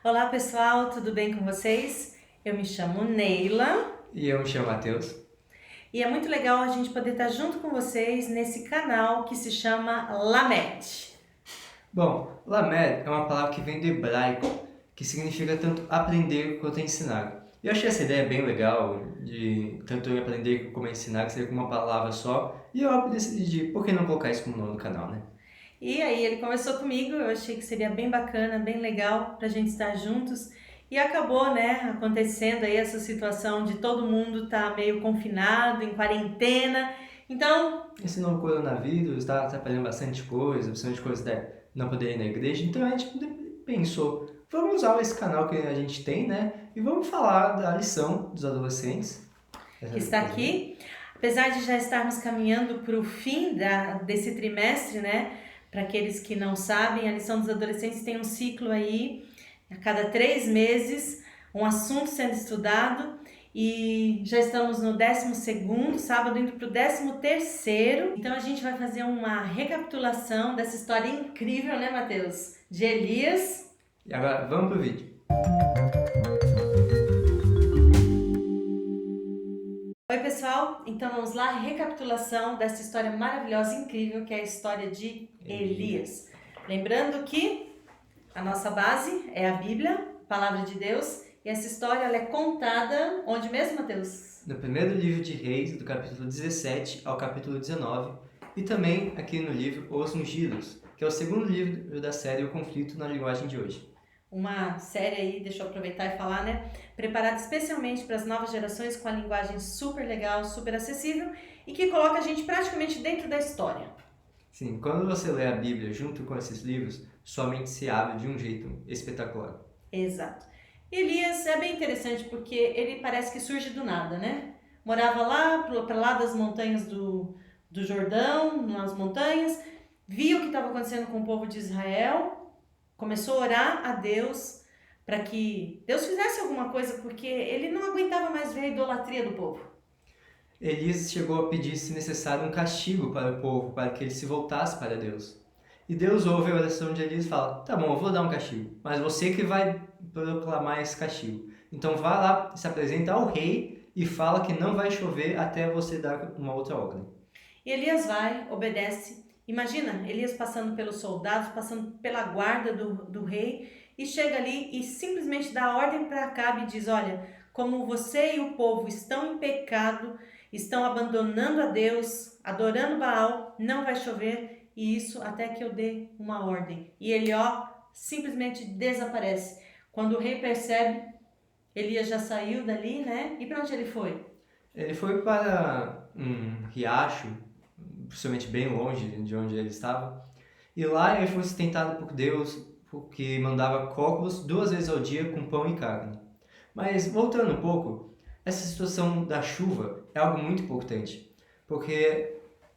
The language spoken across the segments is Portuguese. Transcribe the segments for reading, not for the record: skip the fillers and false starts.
Olá pessoal, tudo bem com vocês? Eu me chamo Neila E eu me chamo Matheus. e é muito legal a gente poder estar junto com vocês nesse canal que se chama Lamed. Bom, Lamed é uma palavra que vem do hebraico, que significa tanto aprender quanto ensinar. Eu achei essa ideia bem legal, de tanto eu aprender como ensinar, que seria com uma palavra só, e eu decidi, por que não colocar isso como nome do canal, né? E aí ele conversou comigo, eu achei que seria bem bacana, bem legal para a gente estar juntos. E acabou, né, acontecendo aí essa situação de todo mundo estar meio confinado, em quarentena. Então, Esse novo coronavírus está atrapalhando bastante coisa, principalmente coisas de não poder ir na igreja, então a gente pensou, vamos usar esse canal que a gente tem, né? E vamos falar da lição dos adolescentes. que está aqui. Apesar de já estarmos caminhando para o fim desse trimestre, né? Para aqueles que não sabem, a lição dos adolescentes tem um ciclo aí, a cada 3 meses, um assunto sendo estudado. E já estamos no 12º, sábado indo para o 13º. Então a gente vai fazer uma recapitulação dessa história incrível, né, Matheus? De Elias. E agora, vamos pro vídeo. Oi pessoal, então vamos lá, recapitulação dessa história maravilhosa e incrível que é a história de Elias. Lembrando que a nossa base é a Bíblia, Palavra de Deus, e essa história ela é contada onde mesmo, Matheus? No primeiro livro de Reis, do capítulo 17 ao capítulo 19, e também aqui no livro Os Ungidos, que é o segundo livro da série O Conflito na Linguagem de Hoje. Uma série aí, deixa eu aproveitar e falar, né? Preparada especialmente para as novas gerações com a linguagem super legal, super acessível e que coloca a gente praticamente dentro da história. Sim, quando você lê a Bíblia junto com esses livros, sua mente se abre de um jeito espetacular. Exato. Elias é bem interessante porque ele parece que surge do nada, né? Morava lá, para lá das montanhas do Jordão, nas montanhas, viu o que estava acontecendo com o povo de Israel, começou a orar a Deus para que Deus fizesse alguma coisa, porque ele não aguentava mais ver a idolatria do povo. Elias chegou a pedir, se necessário, um castigo para o povo, para que ele se voltasse para Deus. E Deus ouve a oração de Elias e fala, tá bom, eu vou dar um castigo, mas você que vai proclamar esse castigo. Então vá lá, se apresenta ao rei e fala que não vai chover até você dar uma outra ordem. E Elias vai, obedece. Imagina, Elias passando pelos soldados, passando pela guarda do rei, e chega ali e simplesmente dá ordem para Acabe e diz, olha, como você e o povo estão em pecado, estão abandonando a Deus, adorando Baal, não vai chover, e isso até que eu dê uma ordem. E ele, simplesmente desaparece. Quando o rei percebe, Elias já saiu dali, né? E para onde ele foi? Ele foi para um riacho, possivelmente bem longe de onde ele estava, e lá ele foi sustentado por Deus, porque mandava copos 2 vezes ao dia com pão e carne. Mas voltando um pouco, essa situação da chuva é algo muito importante, porque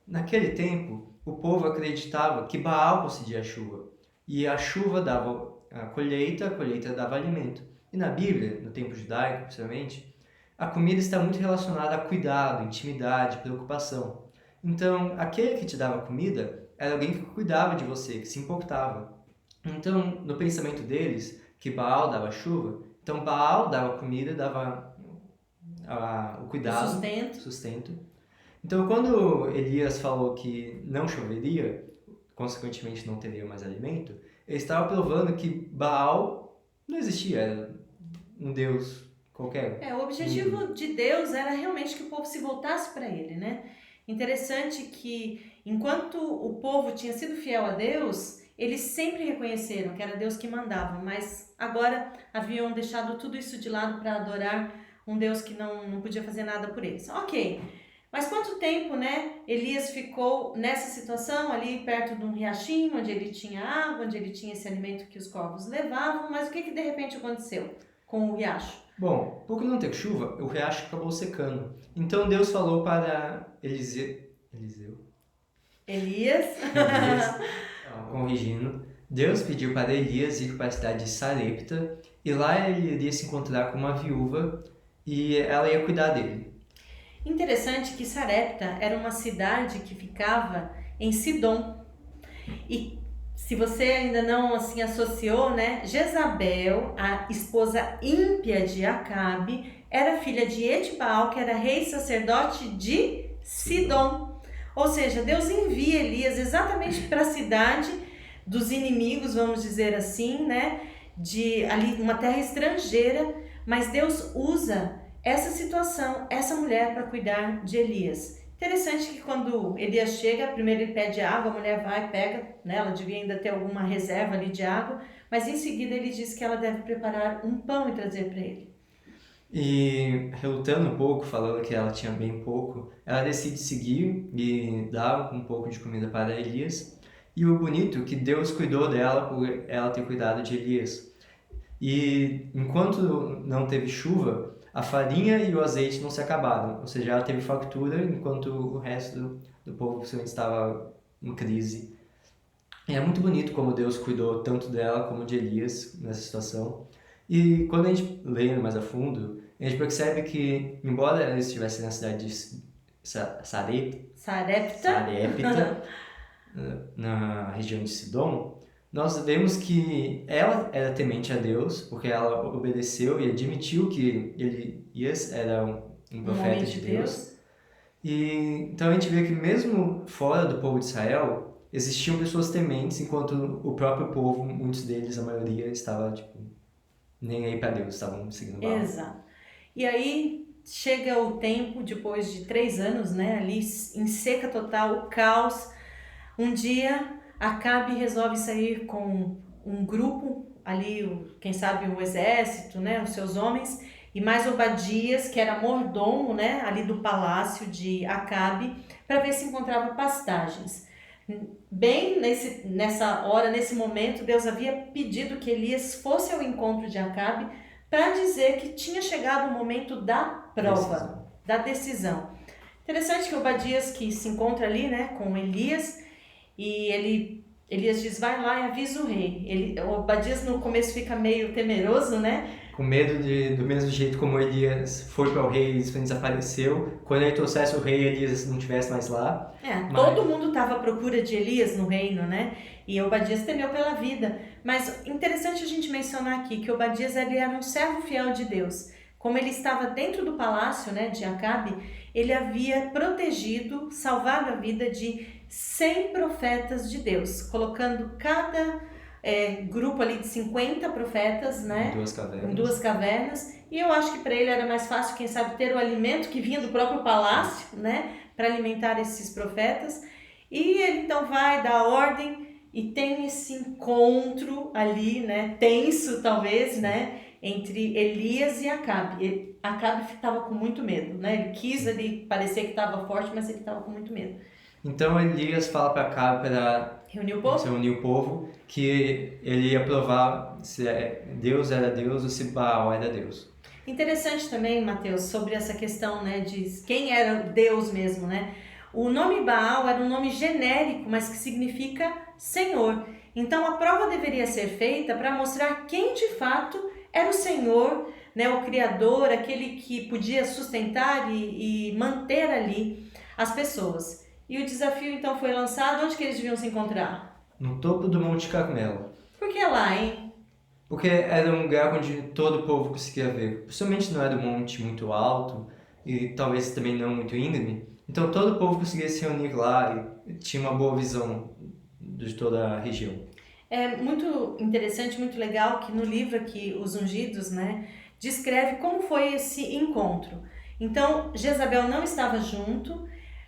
naquele tempo o povo acreditava que Baal concedia a chuva, e a chuva dava a colheita dava alimento. E na Bíblia, no tempo judaico principalmente, a comida está muito relacionada a cuidado, intimidade, preocupação. Então, aquele que te dava comida era alguém que cuidava de você, que se importava. Então, no pensamento deles, que Baal dava chuva, então Baal dava comida, dava o cuidado, sustento. Então, quando Elias falou que não choveria, consequentemente não teria mais alimento, ele estava provando que Baal não existia, era um deus qualquer. O objetivo de Deus era realmente que o povo se voltasse para ele, né? Interessante que enquanto o povo tinha sido fiel a Deus, eles sempre reconheceram que era Deus que mandava, mas agora haviam deixado tudo isso de lado para adorar um Deus que não podia fazer nada por eles. Ok, mas quanto tempo, né, Elias ficou nessa situação ali perto de um riachinho, onde ele tinha água, onde ele tinha esse alimento que os corvos levavam, mas o que de repente aconteceu com o riacho? Bom, por não ter chuva, o riacho acabou secando. Então Deus falou para Elias, corrigindo, Deus pediu para Elias ir para a cidade de Sarepta e lá ele iria se encontrar com uma viúva e ela ia cuidar dele. Interessante que Sarepta era uma cidade que ficava em Sidom. E se você ainda não assim associou, né? Jezabel, a esposa ímpia de Acabe, era filha de Etbaal, que era rei sacerdote de Sidom. Ou seja, Deus envia Elias exatamente para a cidade dos inimigos, vamos dizer assim, né? De ali uma terra estrangeira, mas Deus usa essa situação, essa mulher para cuidar de Elias. Interessante que quando Elias chega, primeiro ele pede água, a mulher vai, pega, né? Ela devia ainda ter alguma reserva ali de água, mas em seguida ele diz que ela deve preparar um pão e trazer para ele. E relutando um pouco, falando que ela tinha bem pouco, ela decide seguir e dar um pouco de comida para Elias. E o bonito é que Deus cuidou dela por ela ter cuidado de Elias. E enquanto não teve chuva, a farinha e o azeite não se acabaram. Ou seja, ela teve fartura enquanto o resto do povo possivelmente estava em crise. E é muito bonito como Deus cuidou tanto dela como de Elias nessa situação. E quando a gente lê mais a fundo, a gente percebe que, embora ela estivesse na cidade de Sarepta, na região de Sidom, nós vemos que ela era temente a Deus, porque ela obedeceu e admitiu que Elias era um profeta de Deus. E então a gente vê que mesmo fora do povo de Israel, existiam pessoas tementes, enquanto o próprio povo, muitos deles, a maioria, estava nem aí para Deus, estavam seguindo Baal. Exato. E aí chega o tempo, depois de 3 anos, né, ali em seca total, o caos. Um dia, Acabe resolve sair com um grupo ali, quem sabe o exército, né, os seus homens, e mais Obadias, que era mordomo, né, ali do palácio de Acabe, para ver se encontrava pastagens. Bem nessa hora, nesse momento, Deus havia pedido que Elias fosse ao encontro de Acabe para dizer que tinha chegado o momento da prova, da decisão. Interessante que Obadias, que se encontra ali, né, com Elias, e Elias diz, vai lá e avisa o rei. Obadias no começo fica meio temeroso, né? Com medo do mesmo jeito como Elias foi para o rei e desapareceu. Quando ele trouxesse o rei, Elias não estivesse mais lá. Todo mundo estava à procura de Elias no reino, né? E Obadias temeu pela vida. Mas interessante a gente mencionar aqui que Obadias era um servo fiel de Deus. Como ele estava dentro do palácio, né, de Acabe, ele havia protegido, salvado a vida de 100 profetas de Deus, colocando cada grupo ali de 50 profetas, né, em 2 cavernas. E eu acho que para ele era mais fácil, quem sabe, ter o alimento que vinha do próprio palácio, né, para alimentar esses profetas. E ele então vai dar ordem e tem esse encontro ali, né, tenso talvez, né, entre Elias e Acabe. Acabe estava com muito medo, né? Ele quis ali parecer que estava forte, mas ele estava com muito medo. Então Elias fala para Acabe para reunir o povo, que ele ia provar se Deus era Deus ou se Baal era Deus. Interessante também, Mateus, sobre essa questão, né, de quem era Deus mesmo, né? O nome Baal era um nome genérico, mas que significa Senhor. Então a prova deveria ser feita para mostrar quem de fato era o Senhor, né, o Criador, aquele que podia sustentar e manter ali as pessoas. E o desafio então foi lançado. Onde que eles deviam se encontrar? No topo do Monte Carmelo. Por que lá, hein? Porque era um lugar onde todo o povo conseguia ver. Principalmente não era um monte muito alto e talvez também não muito íngreme. Então todo o povo conseguia se reunir lá e tinha uma boa visão de toda a região. É muito interessante, muito legal que no livro aqui, Os Ungidos, né, descreve como foi esse encontro. Então, Jezabel não estava junto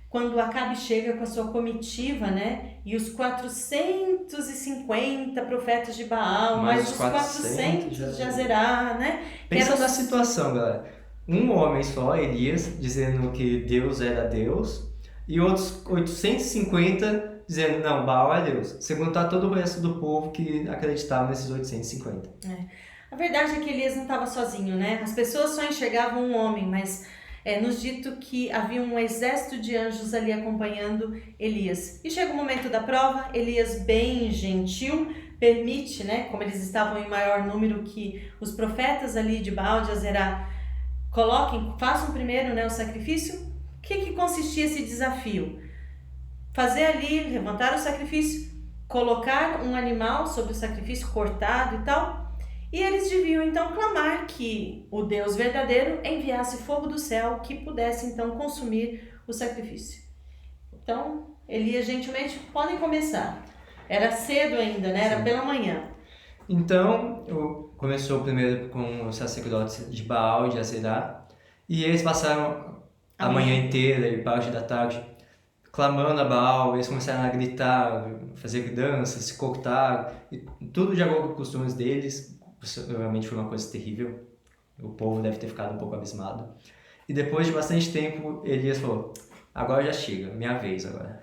quando Acabe chega com a sua comitiva, né, e os 450 profetas de Baal, mais os 400 de Azerá, né? Pensa na situação, galera. Um homem só, Elias, dizendo que Deus era Deus, e outros 850 dizendo, não, Baal é Deus. Sem contar todo o resto do povo que acreditava nesses 850. A verdade é que Elias não estava sozinho, né? As pessoas só enxergavam um homem, mas nos dito que havia um exército de anjos ali acompanhando Elias. E chega o momento da prova, Elias, bem gentil, permite, né, como eles estavam em maior número, que os profetas ali de Baal, de Azerá, façam primeiro, né, o sacrifício. O que consistia esse desafio? Fazer ali, levantar o sacrifício colocar um animal sobre o sacrifício cortado e tal. E eles deviam então clamar que o Deus verdadeiro enviasse fogo do céu que pudesse então consumir o sacrifício. Então, Elias gentilmente podem começar. Era cedo ainda, né? Era pela manhã. Então, começou primeiro com os sacerdotes de Baal e de Azerá, e eles passaram a manhã inteira e parte da tarde clamando a Baal. Eles começaram a gritar, fazer danças, se cortar, e tudo de acordo com os costumes deles. Provavelmente foi uma coisa terrível, o povo deve ter ficado um pouco abismado. E depois de bastante tempo, Elias falou: agora já chega, minha vez agora.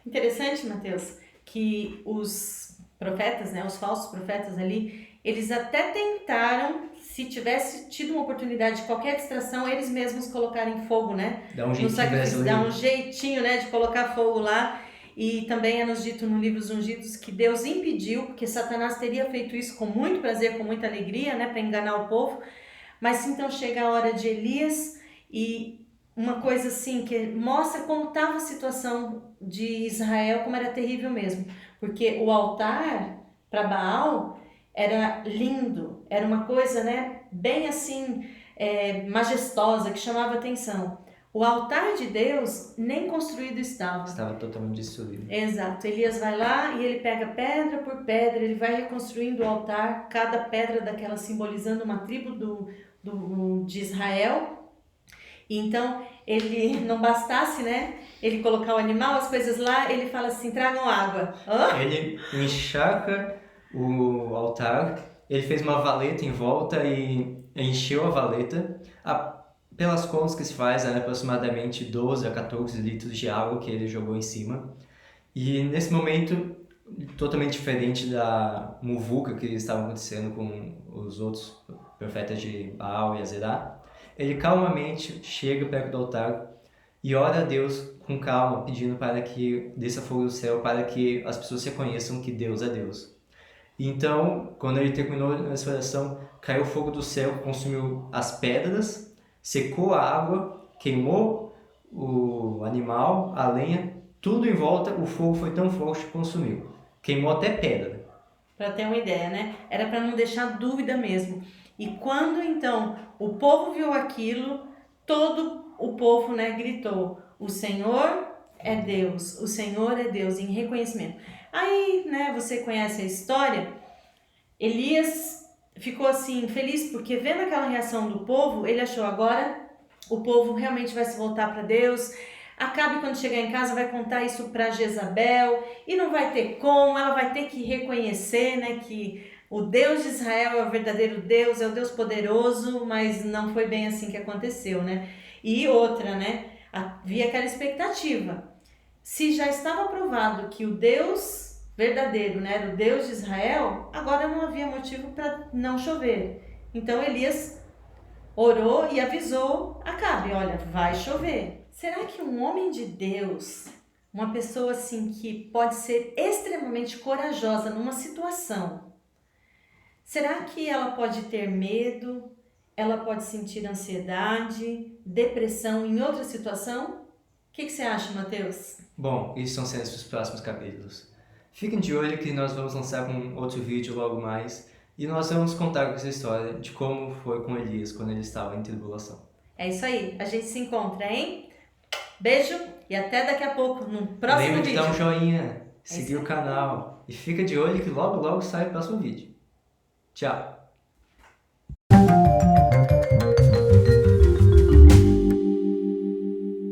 Interessante, Mateus, que os profetas, né, os falsos profetas ali, eles até tentaram, se tivesse tido uma oportunidade de qualquer distração, eles mesmos colocarem fogo, né? Dá um jeitinho brasileiro. Dá um jeitinho, né, de colocar fogo lá. E também é nos dito no livro dos Ungidos que Deus impediu, porque Satanás teria feito isso com muito prazer, com muita alegria, né, para enganar o povo. Mas então chega a hora de Elias e uma coisa assim que mostra como estava a situação de Israel, como era terrível mesmo. Porque o altar para Baal era lindo, era uma coisa, né, bem assim, majestosa, que chamava atenção. O altar de Deus nem construído estava. Estava totalmente destruído. Exato. Elias vai lá e ele pega pedra por pedra, ele vai reconstruindo o altar, cada pedra daquela simbolizando uma tribo de Israel. E então, ele não bastasse, né, ele colocar o animal, as coisas lá, ele fala assim: tragam água. Hã? Ele encharca o altar, ele fez uma valeta em volta e encheu a valeta. Pelas contas que se faz, era aproximadamente 12 a 14 litros de água que ele jogou em cima. E nesse momento, totalmente diferente da muvuca que estava acontecendo com os outros profetas de Baal e Azerá, ele calmamente chega perto do altar e ora a Deus com calma, pedindo para que desça fogo do céu, para que as pessoas reconheçam que Deus é Deus. E então, quando ele terminou essa oração, caiu fogo do céu, consumiu as pedras, secou a água, queimou o animal, a lenha, tudo em volta. O fogo foi tão forte que consumiu. Queimou até pedra. Para ter uma ideia, né? Era para não deixar dúvida mesmo. E quando então o povo viu aquilo, todo o povo, né, gritou: o Senhor é Deus, o Senhor é Deus, em reconhecimento. Aí, né, você conhece a história, Elias ficou assim feliz porque vendo aquela reação do povo, ele achou: agora o povo realmente vai se voltar para Deus. Acabe, quando chegar em casa, vai contar isso para Jezabel e não vai ter como, ela vai ter que reconhecer, né, que o Deus de Israel é o verdadeiro Deus, é o Deus poderoso, mas não foi bem assim que aconteceu, né? E outra, né, havia aquela expectativa. Se já estava provado que o Deus verdadeiro, né, era o Deus de Israel, agora não havia motivo para não chover. Então Elias orou e avisou Acabe: olha, vai chover. Será que um homem de Deus, uma pessoa assim que pode ser extremamente corajosa numa situação, será que ela pode ter medo? Ela pode sentir ansiedade, depressão em outra situação? O que você acha, Mateus? Bom, isso são cenas para os próximos capítulos. Fiquem de olho que nós vamos lançar um outro vídeo logo mais e nós vamos contar essa história de como foi com Elias quando ele estava em tribulação. É isso aí, a gente se encontra, hein? Beijo e até daqui a pouco no próximo Lembra de vídeo. dar um joinha, seguir o canal e fica de olho que logo logo sai o próximo vídeo. Tchau!